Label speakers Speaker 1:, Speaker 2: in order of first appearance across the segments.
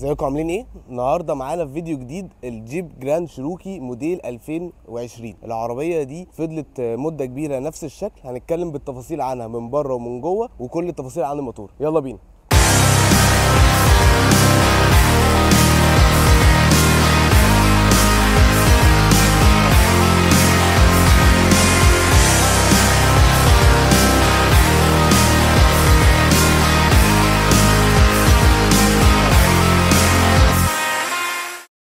Speaker 1: ازيكم عاملين ايه؟ النهارده معانا في فيديو جديد الجيب جراند شيروكي موديل 2020. العربيه دي فضلت مده كبيره نفس الشكل، هنتكلم بالتفاصيل عنها من بره ومن جوه وكل التفاصيل عن الموتور. يلا بينا.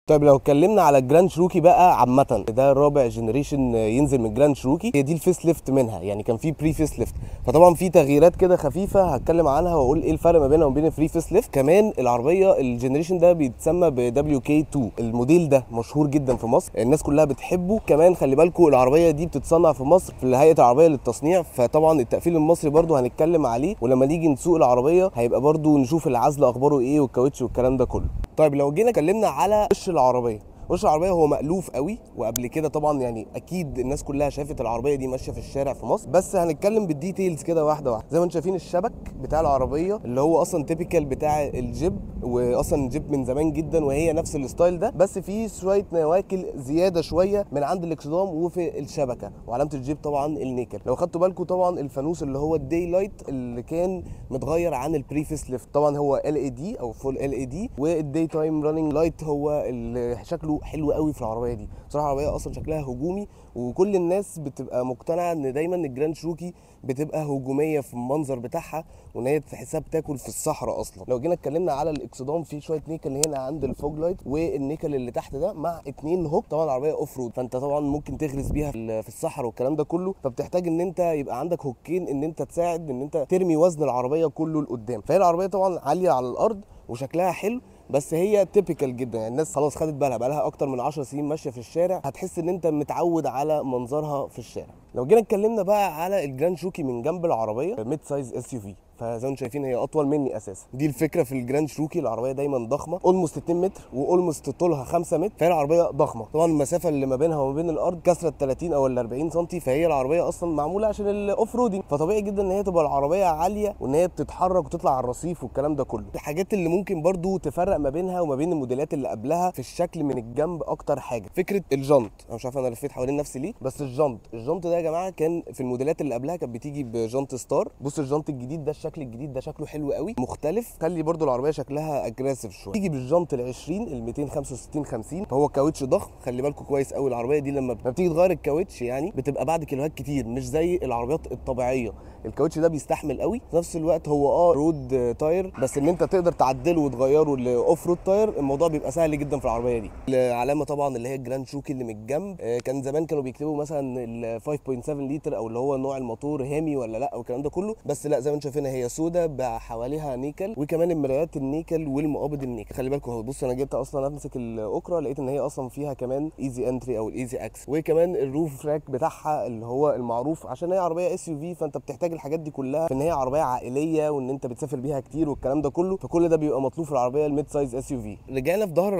Speaker 1: طيب لو اتكلمنا على الجراند شيروكي بقى عامه، ده الرابع جنريشن ينزل من الجراند شيروكي. هي دي الفيس ليفت منها، يعني كان في بري فيس ليفت، فطبعا في تغييرات كده خفيفه هتكلم عنها واقول ايه الفرق ما بينها وبين الفري فيس ليفت. كمان العربيه الجنريشن ده بيتسمى ب WK2. الموديل ده مشهور جدا في مصر، الناس كلها بتحبه. كمان خلي بالكم العربيه دي بتتصنع في مصر في هيئه العربيه للتصنيع، فطبعا التقفيل المصري برده هنتكلم عليه، ولما نيجي نسوق العربيه هيبقى برده نشوف العزل اخباره ايه والكاوتش والكلام ده كله. طيب لو جينا اتكلمنا على وش العربيه، وش العربيه هو مألوف قوي، وقبل كده طبعا يعني اكيد الناس كلها شافت العربيه دي ماشيه في الشارع في مصر، بس هنتكلم بالديتيلز كده واحده واحده. زي ما انتم شايفين الشبك بتاع العربيه اللي هو اصلا تيبيكال بتاع الجيب، واصلا الجيب من زمان جدا وهي نفس الستايل ده، بس في شويه نواكل زياده شويه من عند الاكسدام وفي الشبكه، وعلامه الجيب طبعا النيكل. لو خدتوا بالكم طبعا الفانوس اللي هو الداي لايت اللي كان متغير عن البريفيس ليفت، طبعا هو LED او فول LED، والداي تايم راننج لايت هو اللي شكله حلو قوي في العربيه دي. بصراحه العربيه اصلا شكلها هجومي، وكل الناس بتبقى مقتنعه ان دايما الجراند شيروكي بتبقى هجوميه في المنظر بتاعها، وان هي تحسها بتاكل في الصحراء اصلا. لو جينا اتكلمنا على الاكسدام، في شويه نيكل هنا عند الفوج لايت، والنيكل اللي تحت ده مع 2 هوك. طبعا العربيه اوف رود، فانت طبعا ممكن تغرز بيها في الصحراء والكلام ده كله، فبتحتاج ان انت يبقى عندك هوكين ان انت تساعد ان انت ترمي وزن العربيه كله لقدام. فهي العربيه طبعا عاليه على الارض وشكلها حلو، بس هي تيبيكال جدا، يعني الناس خلاص خدت بالها، بقالها اكتر من 10 سنين ماشيه في الشارع، هتحس ان انت متعود على منظرها في الشارع. لو جينا اتكلمنا بقى على الجراند شيروكي من جنب العربيه، ميد سايز SUV، فزي ما انتم شايفين هي اطول مني اساسا. دي الفكره في الجراند شيروكي، العربيه دايما ضخمه، اولموست 2 متر واولموست طولها 5 متر، فهي العربيه ضخمه. طبعا المسافه اللي ما بينها وما بين الارض كسرت 30 او 40 سم، فهي العربيه اصلا معموله عشان الاوف رودنج، فطبيعي جدا ان هي تبقى العربيه عاليه وان هي بتتحرك وتطلع على الرصيف والكلام ده كله. الحاجات اللي ممكن برضو تفرق ما بينها وما بين الموديلات اللي قبلها في الشكل من الجنب اكتر حاجه فكره الجنط. انا مش عارف انا لفيت حوالين نفسي ليه، بس الجنط ده يا جماعه كان في الموديلات اللي قبلها كانت بتيجي بجنط ستار. بص الجنط الجديد ده، الشكل الجديد ده شكله حلو قوي مختلف، خلي برضو العربيه شكلها اجريسيف شويه. تيجي بالجنط ال20 ال 265 50، فهو كاوتش ضخم. خلي بالكم كويس قوي، العربيه دي لما بتيجي تغير الكاوتش يعني بتبقى بعد كيلوهات كتير، مش زي العربيات الطبيعيه. الكاوتش ده بيستحمل قوي، في نفس الوقت هو رود تاير، بس ان انت تقدر تعدله وتغيره لاوف رود تاير الموضوع بيبقى سهل جدا في العربيه دي. العلامه طبعا اللي هي الجراند شيروكي اللي من الجنب، كان زمان كانوا بيكتبوا مثلا ال 5.7 لتر او اللي هو نوع الموتور هامي ولا لا والكلام ده كله، بس لا، زي ما انتم شايفين هي سودا بحواليها نيكل، وكمان المرايات النيكل والمقابض النيكل. خلي بالكم اهو، بص انا جبت اصلا امسك الاوكرا لقيت ان هي اصلا فيها كمان ايزي انتري او الايزي اكس، وكمان الروف راك بتاعها اللي هو المعروف عشان هي عربيه SUV، فانت بتحتاج الحاجات دي كلها في ان هي عربيه عائليه وان انت بتسافر بيها كتير والكلام ده كله، فكل ده بيبقى مطلوب في العربيه الميد سايز SUV. رجعنا في ظهر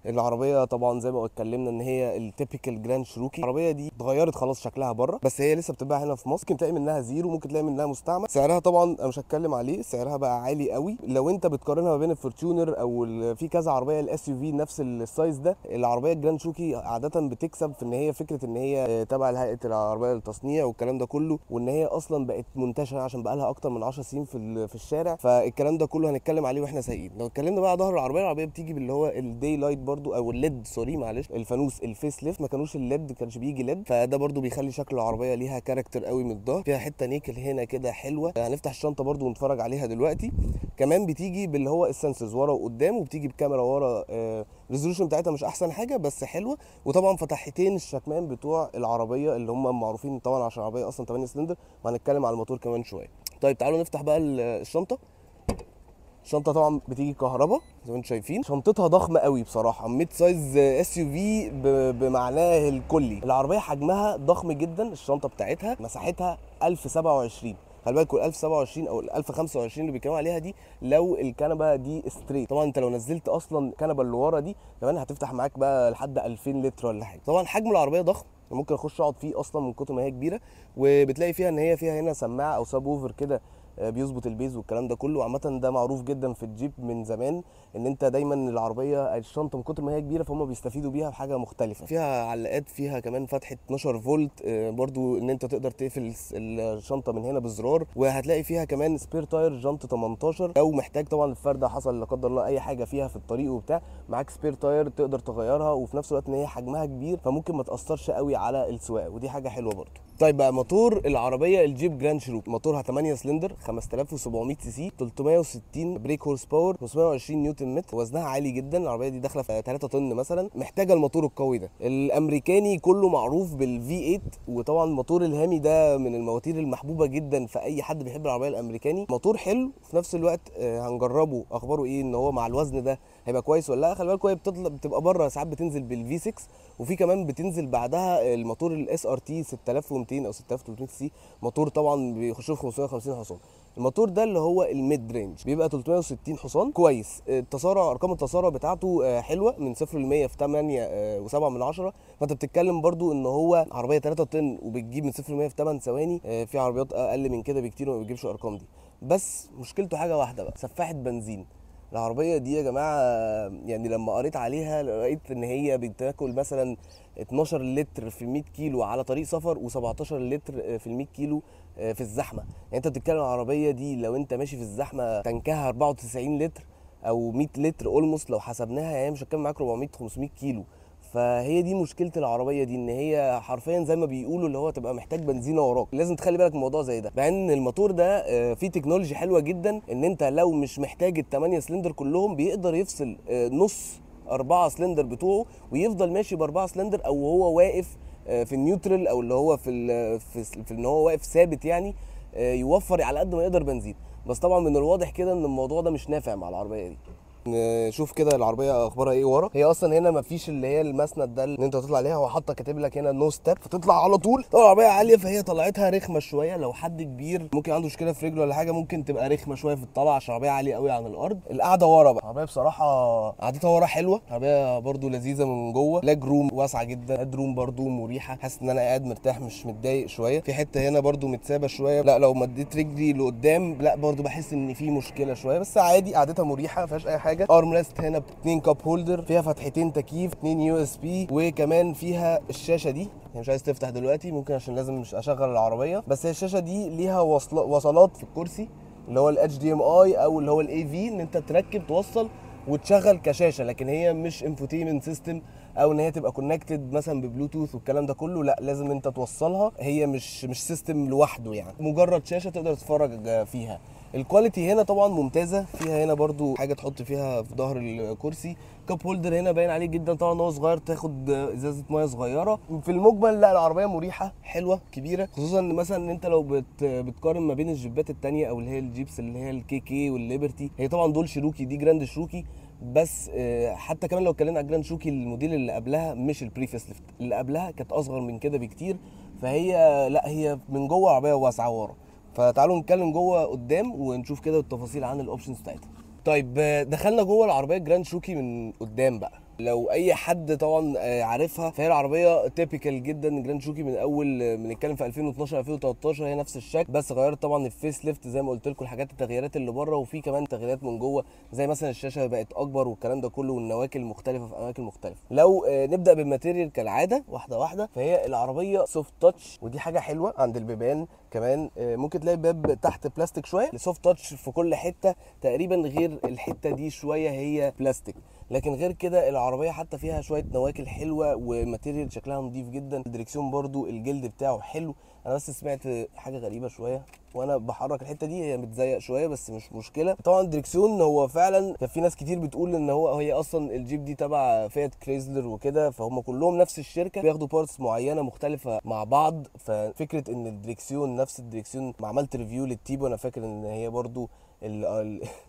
Speaker 1: العربيه طبعا زي ما اتكلمنا ان هي التيبيكال جراند شيروكي. العربيه دي اتغيرت خلاص شكلها بره، بس هي لسه بتتباع هنا في مصر، ممكن تلاقي منها زيرو، ممكن تلاقي منها مستعمل. سعرها طبعا انا مش هتكلم عليه، سعرها بقى عالي قوي لو انت بتقارنها ما بين الفورتيونر او في كذا عربيه الSUV نفس السايز ده. العربيه الجراند شيروكي عاده بتكسب في ان هي فكره ان هي تبع هيئه العربيه للتصنيع والكلام ده كله، وان هي اصلا بقت منتشره عشان بقى لها اكتر من 10 سنين في الشارع، فالكلام ده كله هنتكلم عليه واحنا سايقين. لو اتكلمنا بقى ظهر العربيه بتيجي باللي هو الداي لايت برده او الليد، سوري معلش، الفانوس الفيس ليفت ما كانوش الليد، كانش بيجي ليد، فده برده بيخلي شكل العربيه ليها كاركتر قوي من الظهر. فيها حته نيكل هنا كده حلوه، هنفتح الشنطه برده ونتفرج عليها دلوقتي. كمان بتيجي باللي هو السنسورز ورا وقدام، وبتيجي بكاميرا ورا، الريزولوشن بتاعتها مش احسن حاجه بس حلوه، وطبعا فتحتين الشكمان بتوع العربيه اللي هم معروفين طبعا عشان العربيه اصلا 8 سلندر، وهنتكلم على الموتور كمان شويه. طيب تعالوا نفتح بقى الشنطه. الشنطه طبعا بتيجي كهرباء زي ما انتم شايفين، شنطتها ضخمه قوي بصراحه، ميد سايز SUV بمعناه الكلي. العربيه حجمها ضخم جدا، الشنطه بتاعتها مساحتها 1027. خلي بالكوا ال 1027 او ال 1025 اللي بيتكلموا عليها دي لو الكنبه دي ستريت. طبعا انت لو نزلت اصلا الكنبه اللي ورا دي كمان هتفتح معاك بقى لحد 2000 لتر ولا حاجه. طبعا حجم العربيه ضخم، ممكن اخش اقعد فيه اصلا من كتر ما هي كبيره، وبتلاقي فيها ان هي فيها هنا سماعه او ساب ووفر كده بيظبط البيز والكلام ده كله. عامه ده معروف جدا في الجيب من زمان، ان انت دايما العربيه الشنطه من كتر ما هي كبيره فهم بيستفيدوا بيها بحاجه مختلفه. فيها علقات، فيها كمان فتحه 12 فولت، برضو ان انت تقدر تقفل الشنطه من هنا بزرار. وهتلاقي فيها كمان سبير تاير جنط 18 لو محتاج طبعا الفرده حصل لا قدر الله اي حاجه فيها في الطريق وبتاع، معاك سبير تاير تقدر تغيرها. وفي نفس الوقت ان هي حجمها كبير فممكن ما تاثرش قوي على السواقه، ودي حاجه حلوه برضو. طيب بقى موتور العربيه الجيب جراند شيروكي، موتورها 8 سلندر 5700 سي سي، 360 بريك هورس باور، 520 نيوتن متر، وزنها عالي جدا. العربيه دي داخله في 3 طن مثلا، محتاجه الموتور القوي ده. الامريكاني كله معروف بالفي 8، وطبعا الموتور الهامي ده من المواتير المحبوبه جدا في اي حد بيحب العربيه الامريكاني. موتور حلو في نفس الوقت، هنجربه اخباره ايه، ان هو مع الوزن ده هيبقى كويس ولا لا. خلي بالكوا هي بتبقى بره ساعات بتنزل بالفي 6، وفي كمان بتنزل بعدها الموتور الاس ار تي 6200 او 6300 سي، موتور طبعا بيخش في 550 حصان. الموتور ده اللي هو الميد رينج بيبقى 360 حصان كويس. التسارع، ارقام التسارع بتاعته حلوه، من 0 ل 100 في 8.7. فانت بتتكلم برضو ان هو عربيه 3 طن وبتجيب من 0 ل 100 في 8 ثواني. في عربيات اقل من كده بكتير وما بتجيبش الارقام دي. بس مشكلته حاجه واحده بقى، سفاحه بنزين. العربيه دي يا جماعه يعني لما قريت عليها لقيت ان هي بتاكل مثلا 12 لتر في 100 كيلو على طريق سفر، و17 لتر في 100 كيلو في الزحمه. يعني انت بتتكلم العربيه دي لو انت ماشي في الزحمه تنكها 94 لتر او 100 لتر اولموست لو حسبناها، يعني مش هتكلم معاك 400 500 كيلو. فهي دي مشكله العربيه دي، ان هي حرفيا زي ما بيقولوا اللي هو تبقى محتاج بنزينه وراك. لازم تخلي بالك من الموضوع زي ده، مع ان الموتور ده فيه تكنولوجي حلوه جدا، ان انت لو مش محتاج الثمانيه سلندر كلهم بيقدر يفصل نص 4 سلندر بتوعه ويفضل ماشي ب4 سلندر، او هو واقف في النيوترال، او اللي هو في ان هو واقف ثابت يعني، يوفر على قد ما يقدر بنزين. بس طبعا من الواضح كده ان الموضوع ده مش نافع مع العربيه دي. نشوف كده العربيه اخبارها ايه ورا. هي اصلا هنا مفيش اللي هي المسند ده اللي انت تطلع عليها، هو حاطه كاتب لك هنا نو ستيب فتطلع على طول. طبعا العربيه عاليه فهي طلعتها رخمه شويه، لو حد كبير ممكن عنده مشكله في رجله ولا حاجه ممكن تبقى رخمه شويه في الطلعه عشان العربيه عاليه قوي عن الارض. القعده ورا بقى، العربيه بصراحه قعدتها ورا حلوه، العربيه برده لذيذه من جوه. لاج روم واسعه جدا، هيد روم برده مريحه، حاسس ان انا قاعد مرتاح مش متضايق شويه. في حته هنا برده متسابه شويه، لا لو مديت رجلي لقدام لا برده بحس ان في مشكله شويه، بس عادي قعدتها مريحه ما فيهاش اي حاجه. ارم ريست هنا 2 كاب هولدر، فيها فتحتين تكييف، 2 يو اس بي، وكمان فيها الشاشه دي. يعني مش عايز تفتح دلوقتي ممكن عشان لازم مش اشغل العربيه، بس هي الشاشه دي ليها وصلات في الكرسي اللي هو الاتش دي ام اي او اللي هو الاي في، ان انت تركب توصل وتشغل كشاشه، لكن هي مش انفوتيمنت سيستم او ان هي تبقى كونكتد مثلا ببلوتوث والكلام ده كله، لا لازم انت توصلها، هي مش سيستم لوحده يعني، مجرد شاشه تقدر تتفرج فيها. الكواليتي هنا طبعا ممتازه، فيها هنا برضو حاجه تحط فيها في ظهر الكرسي، كاب هولدر هنا باين عليه جدا طبعا ان هو صغير، تاخد ازازه ميه صغيره. في المجمل لا العربيه مريحه حلوه كبيره، خصوصا ان مثلا انت لو بتقارن ما بين الجيبات التانية او اللي هي الجيبس اللي هي الكي كي والليبرتي، هي طبعا دول شيروكي، دي جراند شيروكي. بس حتى كمان لو اتكلمنا على جراند شيروكي الموديل اللي قبلها مش البري فيس ليفت، اللي قبلها كانت اصغر من كده بكتير، فهي لا هي من جوه عربيه واسعه ورا. فتعالوا نتكلم جوه قدام ونشوف كده التفاصيل عن الاوبشنز بتاعتها. طيب دخلنا جوه العربيه جراند شيروكي من قدام بقى. لو اي حد طبعا عارفها فهي العربيه تيبيكال جدا جراند شيروكي من اول، بنتكلم في 2012 2013 هي نفس الشكل، بس غيرت طبعا الفيس ليفت زي ما قلت لكم، الحاجات التغييرات اللي بره، وفي كمان تغييرات من جوه زي مثلا الشاشه بقت اكبر والكلام ده كله، والنواكل مختلفه في اماكن مختلفه. لو نبدا بالماتيريال كالعاده واحده واحده، فهي العربيه سوفت تاتش، ودي حاجه حلوه عند البيبان كمان. ممكن تلاقي باب تحت بلاستيك شويه، السوفت تاتش في كل حته تقريبا، غير الحته دي شويه هي بلاستيك، لكن غير كده العربيه حتى فيها شويه نواكل حلوه وماتيريال شكلها نظيف جدا. الدريكسيون برضو الجلد بتاعه حلو. انا بس سمعت حاجه غريبه شويه وانا بحرك الحته دي، هي متزيق شويه بس مش مشكله. طبعا الدريكسيون هو فعلا كان في ناس كتير بتقول ان هي اصلا الجيب دي تبع فيات كريزلر وكده، فهم كلهم نفس الشركه بياخدوا بارتس معينه مختلفه مع بعض. ففكره ان الدريكسيون نفس الدريكسيون، ما عملت ريفيو للتيبو انا فاكر ان هي برضو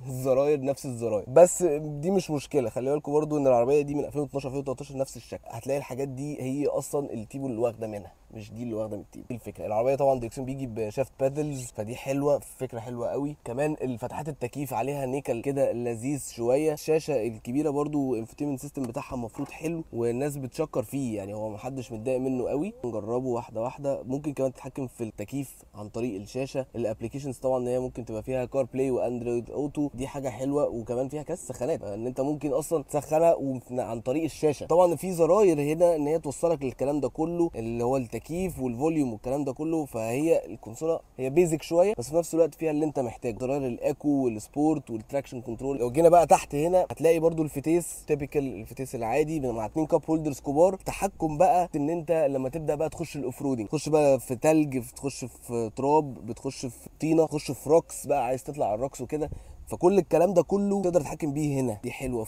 Speaker 1: الزراير نفس الزراير، بس دي مش مشكله. خلي بالكم برضو ان العربيه دي من 2012 2013 نفس الشكل، هتلاقي الحاجات دي هي اصلا التيبو اللي واخده منها. مش دي اللي واخده من التيم. دي الفكره. العربيه طبعا دريكسيون بيجي بشافت بادلز، فدي حلوه، فكره حلوه قوي. كمان الفتحات التكييف عليها نيكل كده لذيذ شويه. الشاشه الكبيره برضو الانفوتيمنت سيستم بتاعها المفروض حلو والناس بتشكر فيه، يعني هو محدش متضايق منه قوي. نجربه واحده واحده. ممكن كمان تتحكم في التكييف عن طريق الشاشه. الابلكيشنز طبعا هي ممكن تبقى فيها كار بلاي واندرويد اوتو، دي حاجه حلوه. وكمان فيها كاس سخانات ان انت ممكن اصلا تسخنها عن طريق الشاشه. طبعا في زراير هنا ان هي توصلك للكلام ده كله اللي هو التكييف والفوليوم والكلام ده كله. فهي الكونسوله هي بيزك شويه بس في نفس الوقت فيها اللي انت محتاجه، زراير الاكو والسبورت والتراكشن كنترول. لو جينا بقى تحت هنا هتلاقي برضو الفتيس تيبيكال، الفتيس العادي مع 2 كاب هولدرز كبار. تحكم بقى ان انت لما تبدا بقى تخش الاوفرودنج، تخش بقى في تلج، تخش في تراب، بتخش في طينه، تخش في روكس بقى، عايز تطلع على الروكس وكده. فكل الكلام ده كله تقدر تتحكم بيه هنا. دي حلوه.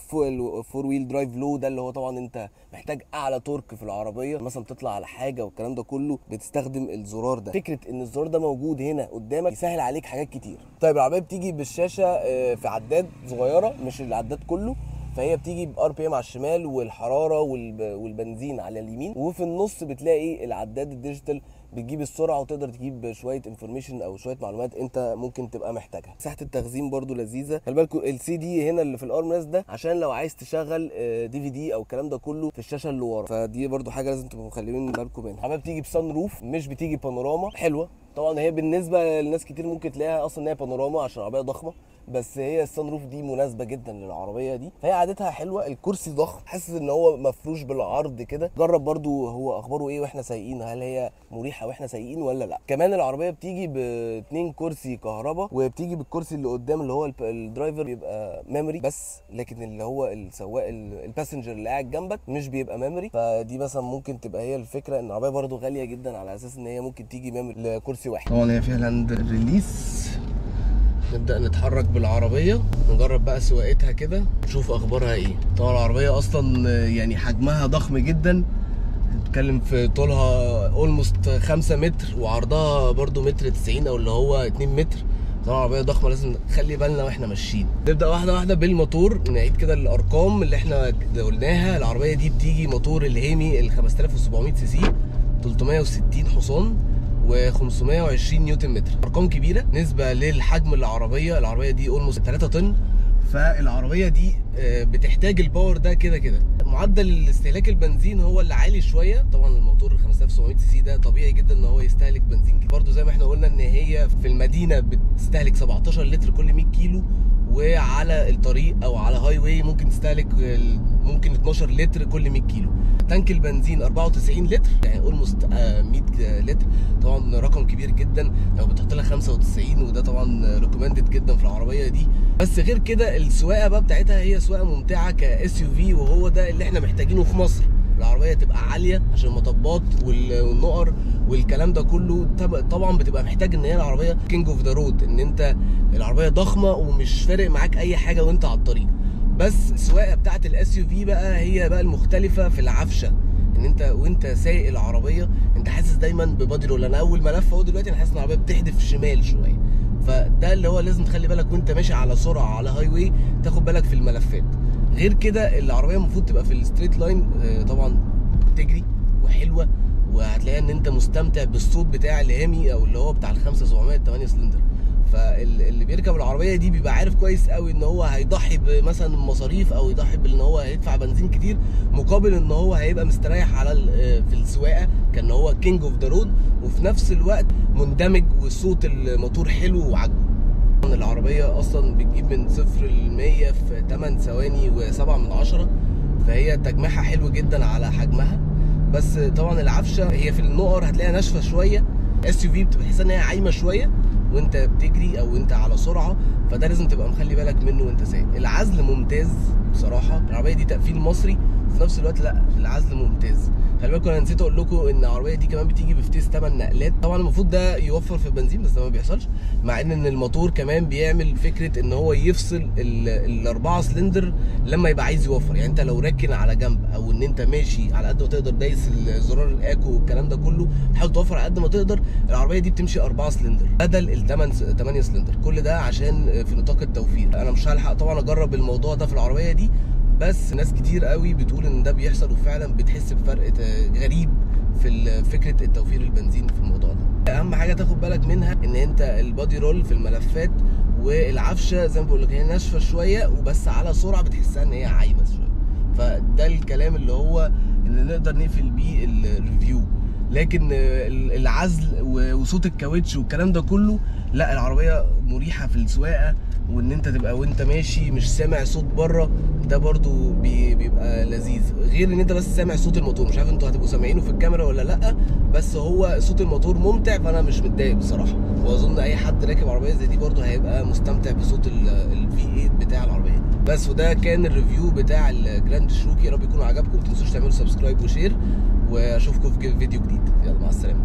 Speaker 1: فور ويل درايف لو ده اللي هو طبعا انت محتاج اعلى تورك في العربيه مثلا تطلع على حاجه والكلام ده كله، بتستخدم الزرار ده. فكره ان الزرار ده موجود هنا قدامك يسهل عليك حاجات كتير. طيب العربيه بتيجي بالشاشه في عداد صغيره، مش العداد كله، فهي بتيجي بار بي ام على الشمال والحراره والبنزين على اليمين، وفي النص بتلاقي العداد الديجيتال بتجيب السرعه وتقدر تجيب شويه انفورميشن او شويه معلومات انت ممكن تبقى محتاجها. مساحه التخزين برده لذيذه. خلي بالكم السي دي هنا اللي في الارم ريست ده عشان لو عايز تشغل دي في دي او الكلام ده كله في الشاشه اللي ورا، فدي برده حاجه لازم تبقوا مخليين بالكم منها. العربيه بتيجي بسان روف، مش بتيجي بانوراما. حلوه طبعا. هي بالنسبه لناس كتير ممكن تلاقيها اصلا ان هي بانوراما عشان العربيه ضخمه، بس هي السان روف دي مناسبه جدا للعربيه دي، فهي قعدتها حلوه. الكرسي ضخم، حاسس ان هو مفروش بالعرض كده. جرب برضو هو اخباره ايه واحنا سايقين، هل هي مريحه واحنا سايقين ولا لا. كمان العربيه بتيجي ب2 كرسي كهرباء، وبتيجي بالكرسي اللي قدام اللي هو الدرايفر بيبقى ميموري بس، لكن اللي هو السواق الباسنجر اللي قاعد جنبك مش بيبقى ميموري. فدي مثلا ممكن تبقى هي الفكره. ان العربيه برضو غاليه جدا على اساس ان هي ممكن تيجي ميموري لكرسي واحد. طبعا هي فيها لاند ريليس. نبدأ نتحرك بالعربية، نجرب بقى سواقتها كده نشوف اخبارها ايه. طبعا العربية اصلا يعني حجمها ضخم جدا، نتكلم في طولها اولموست 5 متر وعرضها برضو متر 90 او اللي هو 2 متر. طبعا العربية ضخمة لازم نخلي بالنا واحنا ماشيين. نبدأ واحدة واحدة بالموتور، نعيد كده الارقام اللي احنا قلناها. العربية دي بتيجي موتور الهيمي ال 5700 سي سي، 360 حصان و520 نيوتن متر. ارقام كبيره نسبه للحجم العربيه دي اولموست 3 طن. فالعربيه دي بتحتاج الباور ده كده كده. معدل استهلاك البنزين هو اللي عالي شويه. طبعا الموتور 5700 سي سي ده طبيعي جدا ان هو يستهلك بنزين كتير. برده زي ما احنا قلنا ان هي في المدينه بتستهلك 17 لتر كل 100 كيلو، وعلى الطريق او على هاي واي ممكن تستهلك ممكن 12 لتر كل 100 كيلو. تانك البنزين 94 لتر، يعني اولموست 100 لتر. طبعا رقم كبير جدا لو بتحط لها 95، وده طبعا ريكومندد جدا في العربيه دي. بس غير كده السواقه بقى بتاعتها هي سواقه ممتعه كاس يو في، وهو ده اللي احنا محتاجينه في مصر. العربيه تبقى عاليه عشان المطبات والنقر والكلام ده كله. طبعا بتبقى محتاج ان هي العربيه كينج اوف ذا رود، ان انت العربيه ضخمه ومش فارق معاك اي حاجه وانت على الطريق. بس السواقه بتاعت الاس يو في بقى هي بقى المختلفه في العفشه، ان انت وانت سايق العربيه انت حاسس دايما ببادي رول. انا اول ملف اهو دلوقتي انا حاسس ان العربيه بتحدف شمال شويه، فده اللي هو لازم تخلي بالك وانت ماشي على سرعه على هاي واي، تاخد بالك في الملفات. غير كده العربيه المفروض تبقى في الستريت لاين طبعا تجري وحلوه، وهتلاقي ان انت مستمتع بالصوت بتاع الهيمي او اللي هو بتاع ال 5700 8 سلندر. فاللي بيركب العربيه دي بيبقى عارف كويس قوي ان هو هيضحي بمثلا مصاريف او يضحي بان هو هيدفع بنزين كتير مقابل ان هو هيبقى مستريح على في السواقه، كان هو كينج اوف ذا رود، وفي نفس الوقت مندمج وصوت الموتور حلو وعاجبه. العربيه اصلا بتجيب من 0 ل 100 في 8 ثواني و7 من 10، فهي تجميعها حلو جدا على حجمها. بس طبعا العفشه هي في النقر هتلاقيها ناشفه شويه. اس يو في بتبقى تحس ان هي عايمه شويه وانت بتجري او انت على سرعه، فده لازم تبقى مخلي بالك منه وانت سايق. العزل ممتاز بصراحه. العربيه دي تقفيل مصري وفي نفس الوقت لا العزل ممتاز. خلي بالكم انا نسيت اقول لكم ان العربيه دي كمان بتيجي بفتيس 8 نقلات. طبعا المفروض ده يوفر في البنزين بس ده ما بيحصلش، مع ان الموتور كمان بيعمل فكره ان هو يفصل الاربعه سلندر لما يبقى عايز يوفر. يعني انت لو راكن على جنب او ان انت ماشي على قد ما تقدر دايس زرار الاكو والكلام ده كله تحاول توفر على قد ما تقدر، العربيه دي بتمشي 4 سلندر بدل ال 8 سلندر. كل ده عشان في نطاق التوفير. انا مش هلحق طبعا اجرب الموضوع ده في العربيه دي، بس ناس كتير قوي بتقول ان ده بيحصل وفعلا بتحس بفرق غريب في فكره التوفير البنزين في الموضوع ده. اهم حاجه تاخد بالك منها ان انت البادي رول في الملفات والعفشه زي ما بقول لك هي ناشفه شويه، وبس على سرعه بتحسها ان هي عايمه شويه. فده الكلام اللي هو اللي نقدر نقفل بيه الريفيو. لكن العزل وصوت الكاوتش والكلام ده كله، لا العربيه مريحه في السواقه، وان انت تبقى وانت ماشي مش سامع صوت بره، ده برضو بيبقى لذيذ. غير ان انت بس سامع صوت الموتور، مش عارف انتوا هتبقوا سامعينه في الكاميرا ولا لا، بس هو صوت الموتور ممتع، فانا مش متضايق بصراحه. واظن اي حد راكب عربيه زي دي برضو هيبقى مستمتع بصوت الفي 8 بتاع العربيه. بس وده كان الريفيو بتاع الجراند شروكي، يا رب يكون عجبكم. ما تنسوش تعملوا سبسكرايب وشير، واشوفكم في فيديو جديد. يلا مع السلامه.